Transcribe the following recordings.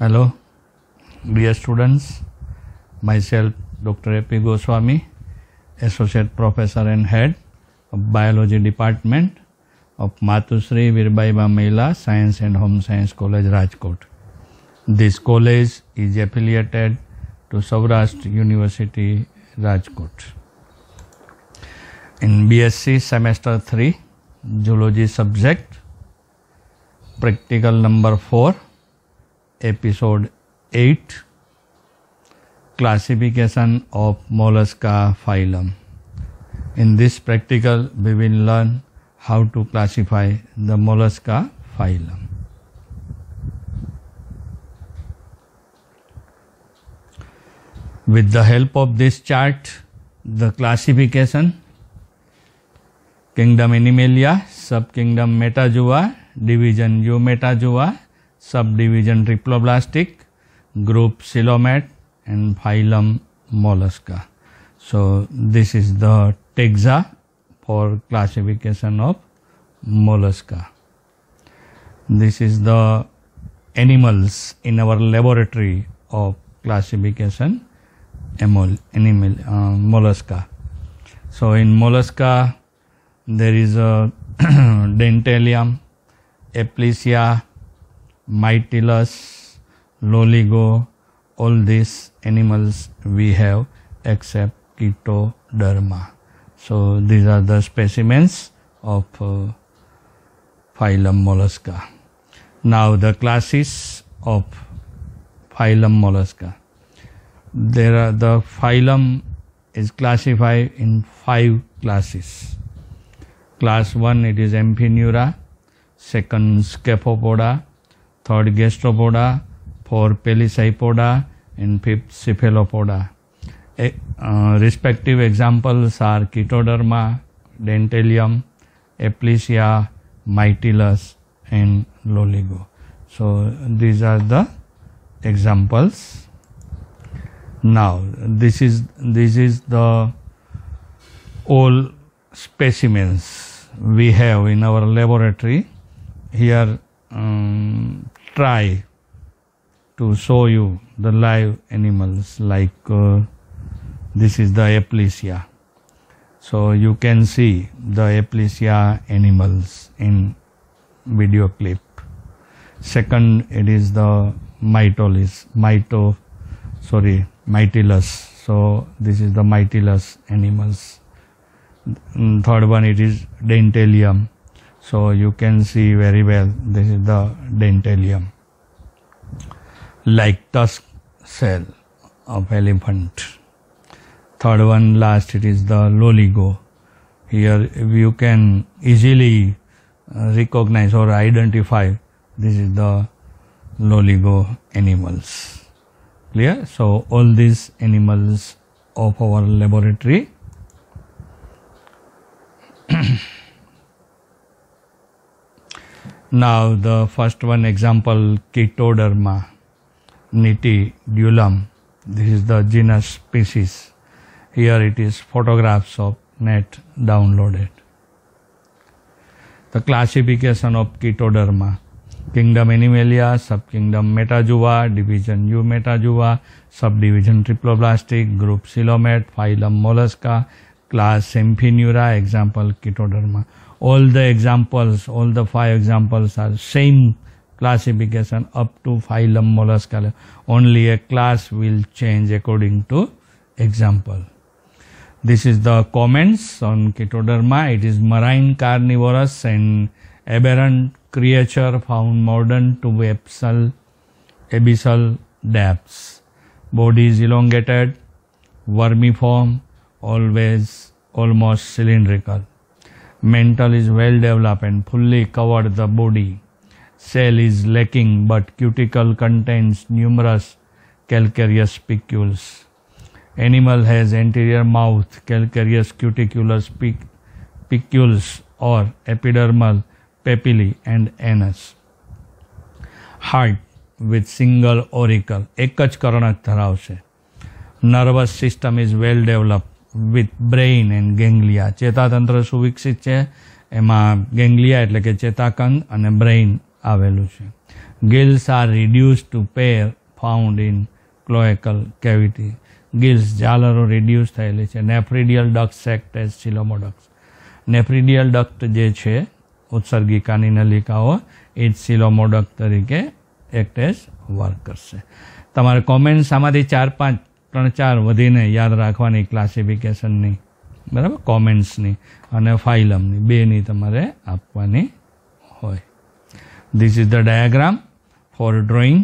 Hello, dear students. Myself, Dr. A.P. Goswami, Associate Professor and Head of Biology Department of Matusri Virbaiba Mehla Science and Home Science College, Rajkot. This college is affiliated to Saurashtra University, Rajkot. In BSc Semester 3, Zoology subject, practical number 4, episode 8, classification of mollusca phylum. In this practical, we will learn how to classify the mollusca phylum. With the help of this chart, the classification: kingdom Animalia, subkingdom Metazoa, division Eumetazoa, subdivision Triploblastic, group Coelomate, and phylum Mollusca. So this is the taxa for classification of mollusca. This is the animals in our laboratory of classification mollusca. So in mollusca there is a Dentalium, Aplysia, Mytilus, Loligo. All these animals we have except Chaetoderma. So these are the specimens of phylum Mollusca. Now the classes of phylum Mollusca. The phylum is classified in 5 classes. Class 1, it is Amphineura, second Scaphopoda, third Gastropoda, fourth Pelecypoda, and fifth Cephalopoda. Respective examples are Chaetoderma, Dentalium, Aplysia, Mytilus, and Loligo. So these are the examples. Now this is the all specimens we have in our laboratory. Here try to show you the live animals, like this is the Aplysia. So you can see the Aplysia animals in video clip. Second, it is the Mytilus. So this is the Mytilus animals. Third one, it is Dentalium. So you can see very well, this is the Dentalium, like tusk shell of elephant. Third one, last, it is the Loligo. Here you can easily recognize or identify this is the Loligo animals. Clear? So all these animals of our laboratory. Now the first one example, Chaetoderma nitidulum. This is the genus species. Here it is photographs of net downloaded. The classification of Chaetoderma: kingdom Animalia, subkingdom Metazoa, division Eumetazoa, subdivision Triploblastic, group Coelomate, phylum Mollusca, class Amphineura, example Chaetoderma. All the examples, all the 5 examples are same classification up to phylum Mollusca. Only a class will change according to example. This is the comments on Chaetoderma. It is marine carnivorous and aberrant creature found modern to abyssal depths. Body is elongated, vermiform, almost cylindrical. Mantle is well developed and fully covered the body. Shell is lacking, but cuticle contains numerous calcareous spicules. Animal has anterior mouth, calcareous cuticulous spicules or epidermal papillae and anus. Heart with single auricle, एक ज कर्णक धरावशे. Nervous system is well developed with brain and ganglia. ચેતાતંત્ર સુવિકસિત છે, એમાં ગેંગ્લિયા એટલે કે ચેતાકંદ અને brain આવેલું છે. Gills are reduced to pair found in cloacal cavity. Gills જાલરો reduce થયેલી છે. Nephridial ducts act as coelomoducts. Nephridial duct જે છે ઉત્સર્ગિકાની નલિકાઓ એ coelomoduct તરીકે એક્ટ એઝ વર્ક કરશે. તમારે કોમેન્ટ્સ આમાંથી 3-4 વધીને યાદ રાખવાની ક્લાસિફિકેશનની, બરાબર, કોમેન્ટ્સની અને ફાઇલમની બેની તમારે આપવાની હોય. This is the diagram for drawing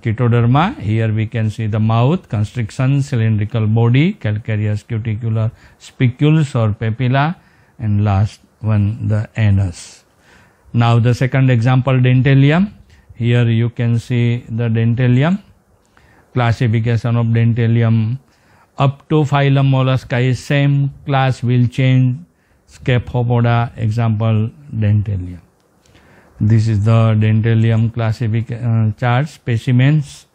Chaetoderma. Here we can see the mouth, constriction, cylindrical body, calcareous cuticular spicules or papilla, and last one the anus. Now the second example, dentalium. Here you can see the dentalium. Classification of dentalium up to phylum mollusca is same, class will change. Scephalopoda, example dentalium. This is the dentalium classification chart. Specimens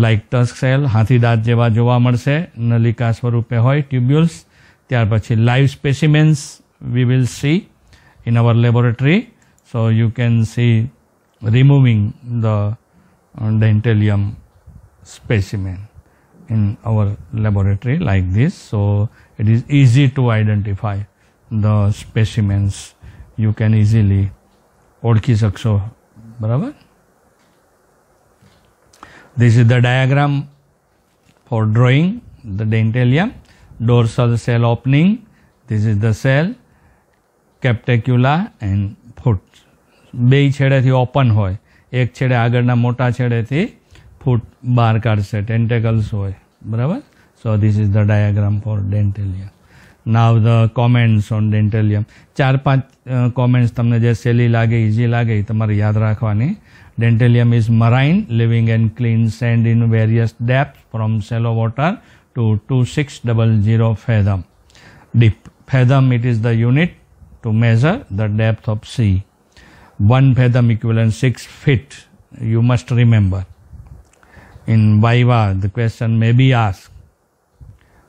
like tusk shell, હાથીદાંત જેવા જોવા મળશે, નલિકા સ્વરૂપે હોય, tubules. ત્યાર પછી live specimens we will see in our laboratory. So you can see removing the dentalium specimen in our laboratory like this. So it is easy to identify the specimens. You can easily ઓળખી શકશો, બરાબર. This is the diagram for drawing the dentalium. Dorsal cell opening. This is the cell, capitula and foot. બે છેડેથી open હોય, એક છેડે આગળના મોટા છેડેથી ફૂટ બહાર કાઢશે, ટેન્ટેકલ્સ હોય, બરાબર. So this is the diagram for dentalium. Now the comments on dentalium. 4-5 comments તમને જે સહેલી લાગે, ઇઝી લાગે એ તમારે યાદ રાખવાની. Dentalium is marine, living in clean sand in various depths from shallow water to 2600 fathom deep. Fathom, it is the unit to measure the depth of sea. 1 fathom equivalent 6 feet. You must remember. In Viva, the question may be asked.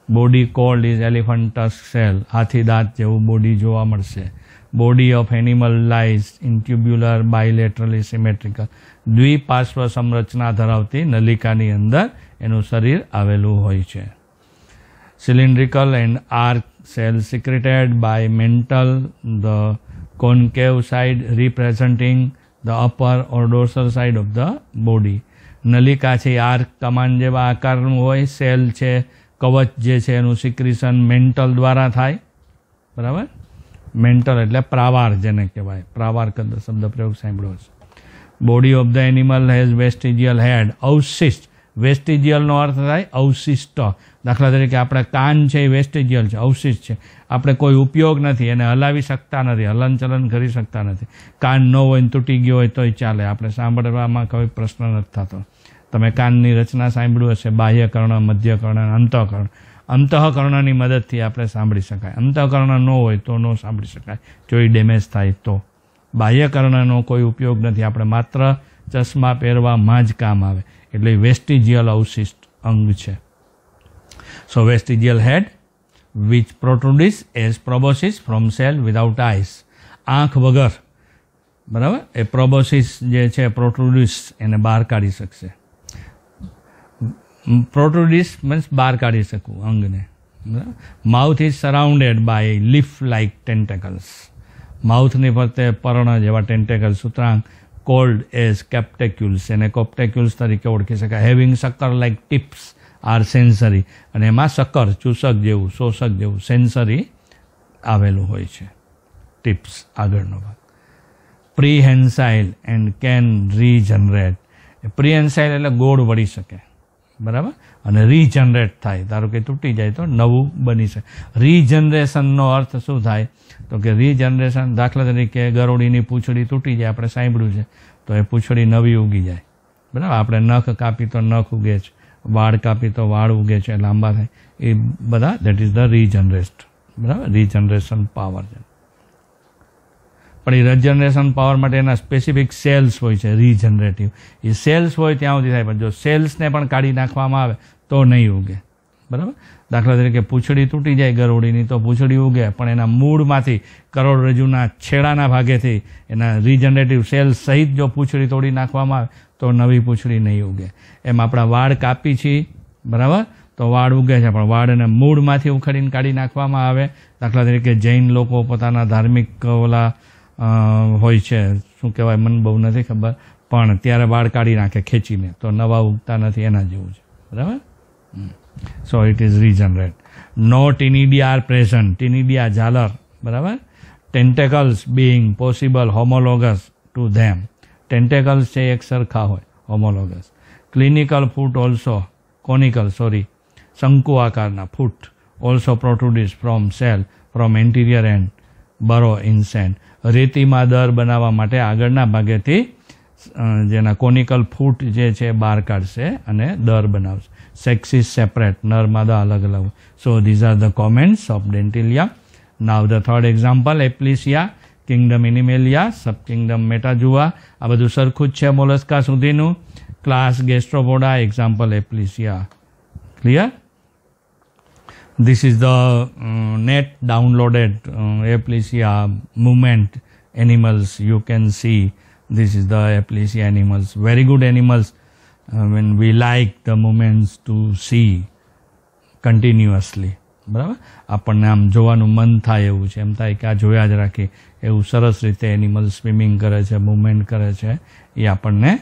Body called is elephant tusk shell. હાથીદાંત જેવું body જોવા મળશે. Body of animal lies in tubular bilaterally symmetrical. દ્વિપાર્શ્વ સંરચના ધરાવતી નલિકાની અંદર એનું શરીર આવેલું હોય છે. Cylindrical and arc cell secreted by mental, the concave side representing the upper or dorsal side of the body. નલિકા છે આર્ક કમાન જેવા આકારનું હોય. સેલ છે, કવચ જે છે એનું સિક્રિશન મેન્ટલ દ્વારા થાય, બરાબર. મેન્ટલ એટલે પ્રાવાર જેને કહેવાય, પ્રાવાર શબ્દ પ્રયોગ સાંભળ્યો છે. Body of the animal has vestigial head. અવશિષ્ટ, વેસ્ટિજિયલનો અર્થ થાય અવશિષ્ટ. દાખલા તરીકે આપણે કાન છે એ વેસ્ટિજિયલ છે, અવશિષ્ટ છે, આપણે કોઈ ઉપયોગ નથી, એને હલાવી શકતા નથી, હલનચલન કરી શકતા નથી. કાન ન હોય ને તૂટી ગયો હોય તોય ચાલે, આપણે સાંભળવામાં કોઈ પ્રશ્ન નથી થતો. તમે કાનની રચના સાંભળ્યું હશે, બાહ્યકર્ણ, મધ્યકર્ણ, અંતઃકર્ણ. અંતઃકર્ણની મદદથી આપણે સાંભળી શકાય. અંતઃકર્ણ ન હોય તો ન સાંભળી શકાય, જો એ ડેમેજ થાય તો. બાહ્યકર્ણનો કોઈ ઉપયોગ નથી, આપણે માત્ર ચશ્મા પહેરવામાં જ કામ આવે, એટલે વેસ્ટિજિયલ અવશિષ્ટ અંગ છે. સો વેસ્ટિજિયલ હેડ which protrudes as proboscis from cell without eyes. આંખ વગર, બરાબર, એ પ્રોબોસિસ જે છે પ્રોટ્રુડિસ એને બહાર કાઢી શકશે. પ્રોટ્રુડિસ મીન્સ બહાર કાઢી શકવું અંગને. Mouth is surrounded by leaf like tentacles. માઉથની ફરતે પર્ણ જેવા ટેન્ટેકલ સૂત્રાંક કોલ્ડ એઝ કેપ્ટેક્યુલ્સ, એને કોપ્ટેક્યુલ્સ તરીકે ઓળખી શકાય. Having sucker like tips are sensory, અને એમાં સકર ચૂસક જેવું, શોષક જેવું સેન્સરી આવેલું હોય છે. ટિપ્સ આગળનો ભાગ. પ્રીહેન્સાઇલ એન્ડ કેન રીજનરેટ. પ્રીહેન્સાઇલ એટલે ગોળ વળી શકે, બરાબર, અને રીજનરેટ થાય, ધારો કે તૂટી જાય તો નવું બની શકે. રીજનરેશનનો અર્થ શું થાય તો કે રીજનરેશન, દાખલા તરીકે ગરોળીની પૂંછડી તૂટી જાય, આપણે સાંભળ્યું છે, તો એ પૂંછડી નવી ઉગી જાય, બરાબર. આપણે નખ કાપી તો નખ ઉગે છે, વાળ કાપી તો વાળ ઉગે છે, લાંબા થાય, એ બધા દેટ ઇઝ ધ રીજનરેટ, બરાબર, રીજનરેશન પાવર છે. પણ એ રીજનરેશન પાવર માટે એના સ્પેસિફિક સેલ્સ હોય છે રીજનરેટિવ. એ સેલ્સ હોય ત્યાં સુધી થાય, પણ જો સેલ્સને પણ કાઢી નાખવામાં આવે તો નહીં ઉગે, બરાબર. દાખલા તરીકે પૂંછડી તૂટી જાય ગરોળીની તો પૂંછડી ઉગે, પણ એના મૂળમાંથી કરોડરજ્જુના છેડાના ભાગેથી એના રીજનરેટિવ સેલ સહિત જો પૂંછડી તોડી નાખવામાં આવે તો નવી પૂંછડી નહીં ઉગે. એમ આપણા વાળ કાપી છીએ, બરાબર, તો વાળ ઉગે છે, પણ વાળને મૂળમાંથી ઉખડીને કાઢી નાખવામાં આવે. દાખલા તરીકે જૈન લોકો પોતાના ધાર્મિક ઓલા હોય છે, શું કહેવાય મને બહુ નથી ખબર, પણ ત્યારે વાળ કાઢી નાખે ખેંચીને, તો નવા ઉગતા નથી, એના જેવું છે, બરાબર. So it is regenerate. No ctenidia are present, ctenidia ઝાલર, બરાબર. Tentacles being possible homologous to them, tentacles છે એક સરખા હોય, homologous. Clinical foot also conical શંકુ આકારના foot also protrudes from cell from anterior end burrow in sand. રેતીમાં દર બનાવવા માટે આગળના ભાગેથી જેના કોનિકલ ફૂટ જે છે બહાર કાઢશે અને દર બનાવશે. સેક્સ ઇઝ સેપરેટ, નર માદા અલગ અલગ. So these are the comments of dentalia. Now the third example Aplysia, kingdom Animalia, sub kingdom Metazoa. આ બધું સરખું જ છે મોલસ્કા સુધીનું. Class Gastropoda, example Aplysia. Clear? This is the net downloaded Aplysia movement animals. You can see this is the Aplysia animals. Very good animals when we like the movements to see continuously. બરાબર, આપણને આમ જોવાનું મન થાય એવું છે, એમ થાય કે આ જોયા જ રાખીએ, એવું સરસ રીતે એનિમલ સ્વિમિંગ કરે છે, મૂવમેન્ટ કરે છે, એ આપણને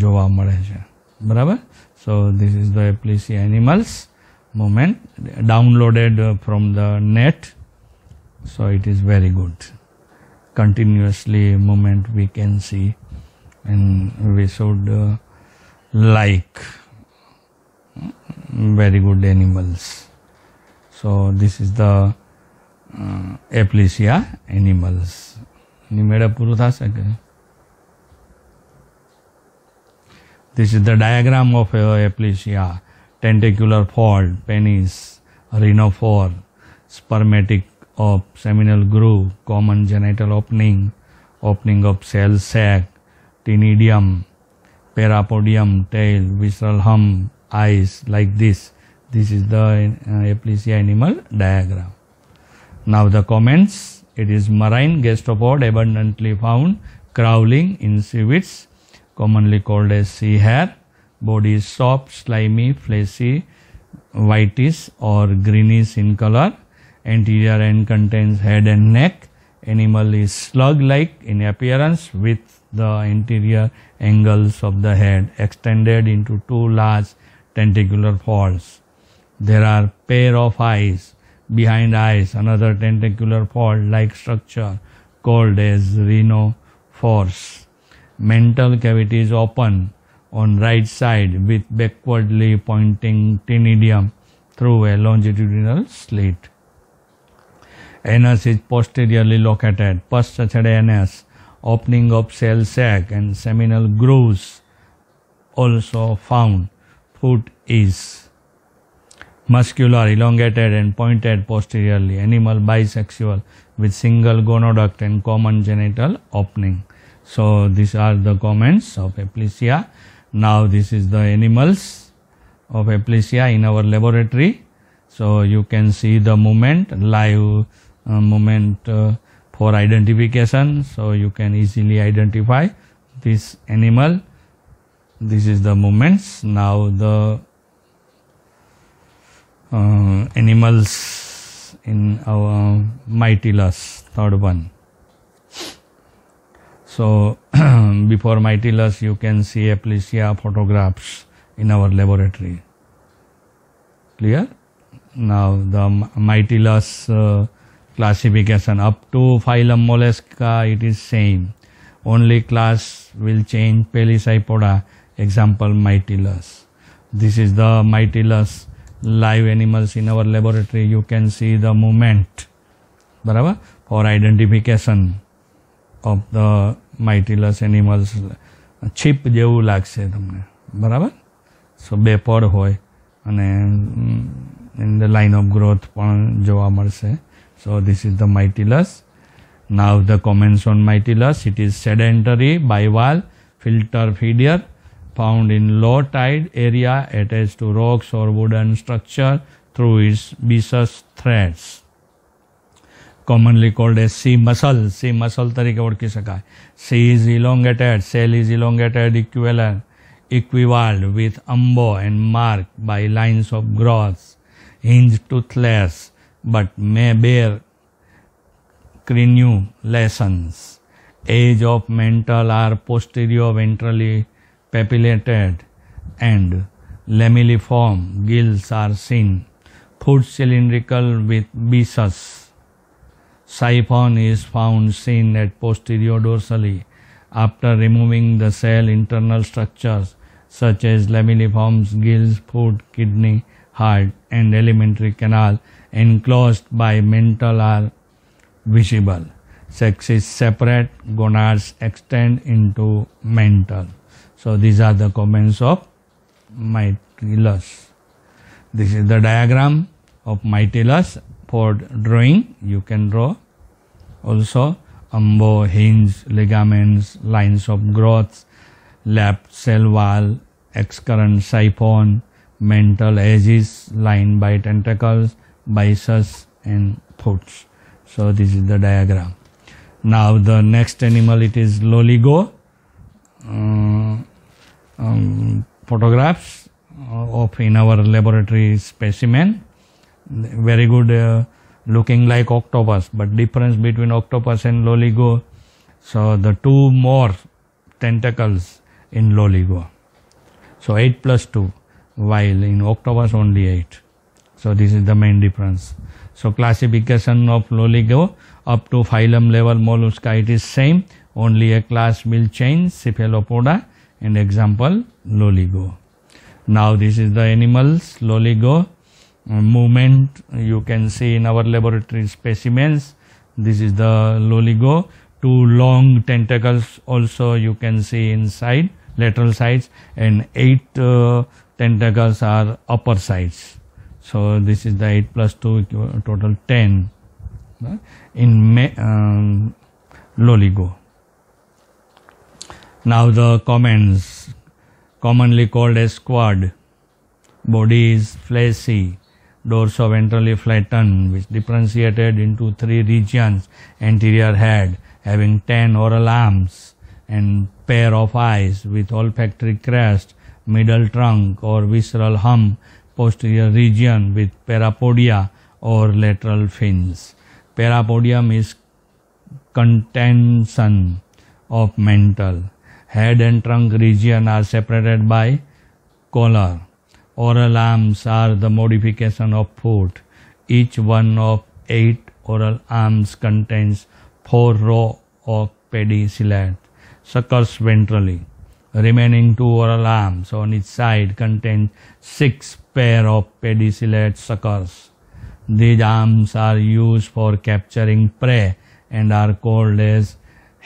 જોવા મળે છે. બરાબર. So this is the Aplysia animals movement downloaded from the net. So it is very good. Continuously movement we can see, and we should like very good animals. So this is the Aplysia animals. નિમેળે પૂરું થશે કે? This is the diagram of Aplysia. Tentacular fold, penis, rhinophore, spermatic of seminal groove, common genital opening, opening of cell sac, tinidium, parapodium, tail, visceral hump, eyes, like this. This is the Aplysia animal diagram. Now the comments. It is marine gastropod, abundantly found, crawling in civets, commonly called as sea hare. Body is soft, slimy, fleshy, whitish or greenish in color. Anterior end contains head and neck. Animal is slug-like in appearance with the anterior angles of the head extended into two large tentacular folds. There are pair of eyes. Behind eyes, another tentacular fold-like structure called as rhinophores. Mental cavity is open on right side with backwardly pointing tinidium through a longitudinal slit. Anus is posteriorly located. Posterior anus, opening of cell sac and seminal grooves also found. Foot is muscular, elongated and pointed posteriorly. Animal bisexual with single gonoduct and common genital opening. So these are the comments of Aplysia. Now this is the animals of Aplysia in our laboratory. So you can see the movement, live movement for identification. So you can easily identify this animal. This is the movements. Now the animals in our Mytilus, third one. So before Mytilus you can see Aplysia photographs in our laboratory. Clear? Now the Mytilus classification up to phylum Mollusca, it is same. Only class will change, Pelecypoda, example Mytilus. This is the Mytilus live animals in our laboratory. You can see the movement, બરાબર, for identification of the Mytilus animals. છીપ જેવું લાગશે તમને, બરાબર. સો બે પડ હોય અને in the line of growth પણ જોવા મળશે. So this is the Mytilus. Now the comments on Mytilus. It is sedentary, bivalve, filter feeder, found in low tide area attached to rocks or wooden structure through its viscous threads, commonly called as C muscle. C muscle તરીકે ઓળખી શકાય. C is elongated, cell is elongated, equivalent with umbo and marked by lines of growth, hinged toothless, but may bear crenulations. Edge of mantle are posterior ventrally papillated and lamilliform. Gills are seen. Foot cylindrical with viscous. Siphon is found seen at posterior dorsally. After removing the cell, internal structures such as lamilliforms, gills, foot, kidney, heart and alimentary canal enclosed by mantle are visible. Sex is separate, gonads extend into mantle. So these are the comments of Mytilus. This is the diagram of Mytilus. For drawing, you can draw also umbo, hinge, ligaments, lines of growth, lap cell wall, excurrent siphon, mantle edges lined by tentacles, byssus and foots. So this is the diagram. Now the next animal, it is loligo. Photographs of in our laboratory specimen. Very good, looking like octopus, but difference between octopus and loligo. So the two more tentacles in loligo. So 8 plus 2, while in octopus only 8. So this is the main difference. So classification of loligo up to phylum level mollusca, it is same, only a class will change, Cephalopoda, and example loligo. Now this is the animals, loligo. Movement you can see in our laboratory specimens. This is the loligo. Two long tentacles also you can see inside, lateral sides, and 8 tentacles are upper sides. So this is the 8 plus 2, total 10 in loligo. Now the comments, commonly called as quad. Body is fleshy, dorsoventrally flattened, which differentiated into 3 regions: anterior head having 10 oral arms and pair of eyes with olfactory crest, middle trunk or visceral hump, posterior region with parapodia or lateral fins. Parapodium is contention of mantle. Head and trunk region are separated by collar. Oral arms are the modification of foot. Each one of 8 oral arms contains 4 rows of pedicellate suckers ventrally. Remaining 2 oral arms on each side contain 6 pair of pedicellate suckers. These arms are used for capturing prey and are called as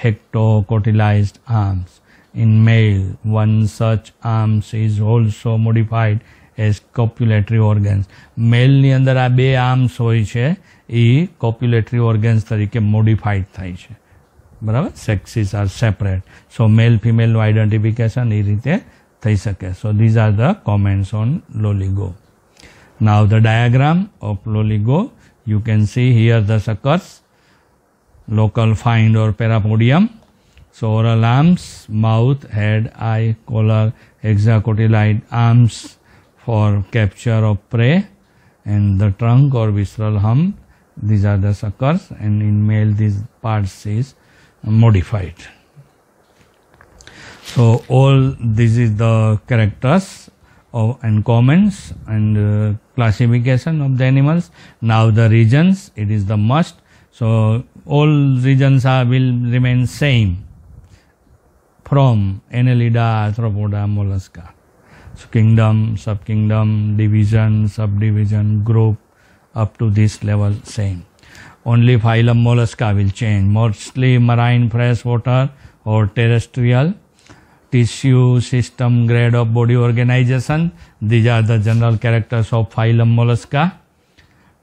hectocotylized arms. In male, one such arms is also modified as copulatory organs. Male ની અંદર આ 2 arms હોય છે, એ copulatory organs તરીકે modified થાય છે. બરાબર? Sexes are separate. So male female identification એ રીતે થઈ શકે. So these are the comments on loligo. Now the diagram of loligo, you can see here the suckers, local find or parapodium. So oral arms, mouth, head, eye, collar, hexacotylide arms for capture of prey, and the trunk or visceral hump, these are the suckers, and in male these parts is modified. So all this is the characters and comments and classification of the animals. Now the regions, it is the must. So all regions will remain same from Annelida, Arthropoda, Mollusca. So kingdom, subkingdom, division, subdivision, group, up to this level same. Only phylum Mollusca will change, mostly marine freshwater or terrestrial. Tissue, system, grade of body organization, these are the general characters of phylum Mollusca.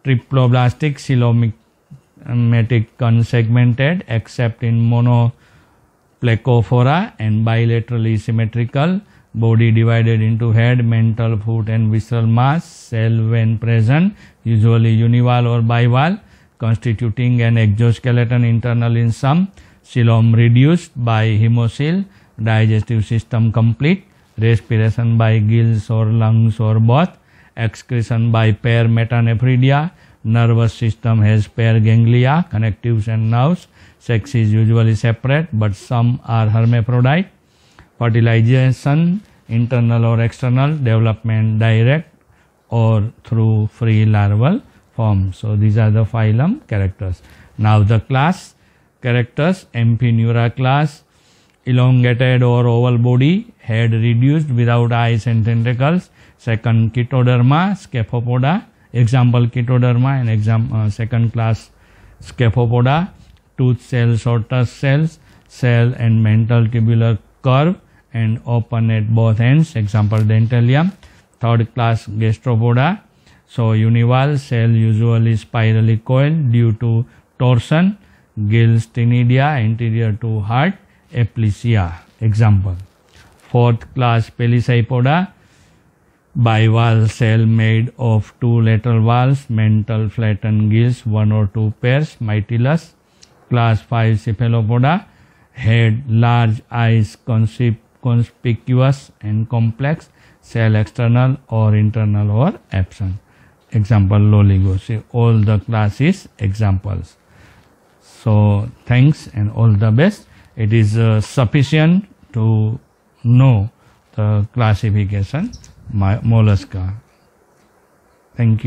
Triploblastic, coelomatic, unsegmented except in monoplacophora and bilaterally symmetrical. Body divided into head, mental, foot and visceral mass. Cell when present, usually univalve or bivalve, constituting an exoskeleton internal in some. Coelom reduced by hemocoel. Digestive system complete. Respiration by gills or lungs or both. Excretion by pair metanephridia. Nervous system has pair ganglia, connectives and nerves. Sex is usually separate, but some are hermaphrodite. Fertilization, internal or external. Development direct or through free larval form. So these are the phylum characters. Now the class characters. Amphineura class. Elongated or oval body, head reduced without eyes and tentacles. Second, Chaetoderma, Scaphopoda. Example, Chaetoderma and second class Scaphopoda. Tooth cells or tusk cells, cell and mental tubular curve and open at both ends. Example, Dentalium. Third class Gastropoda. So univalve, cell usually spirally coiled due to torsion. Gills, Ctenidia, anterior to heart. Aplysia. Example. Fourth class Pelecypoda. Bivalve cell made of two lateral valves, mental flattened gills, one or two pairs, mitillus. Class 5 Cephalopoda. Head, large eyes, conspicuous and complex, cell external or internal or absent. Example, Loligo. See, all the classes examples. So thanks and all the best. It is sufficient to know the classification mollusca. Thank you.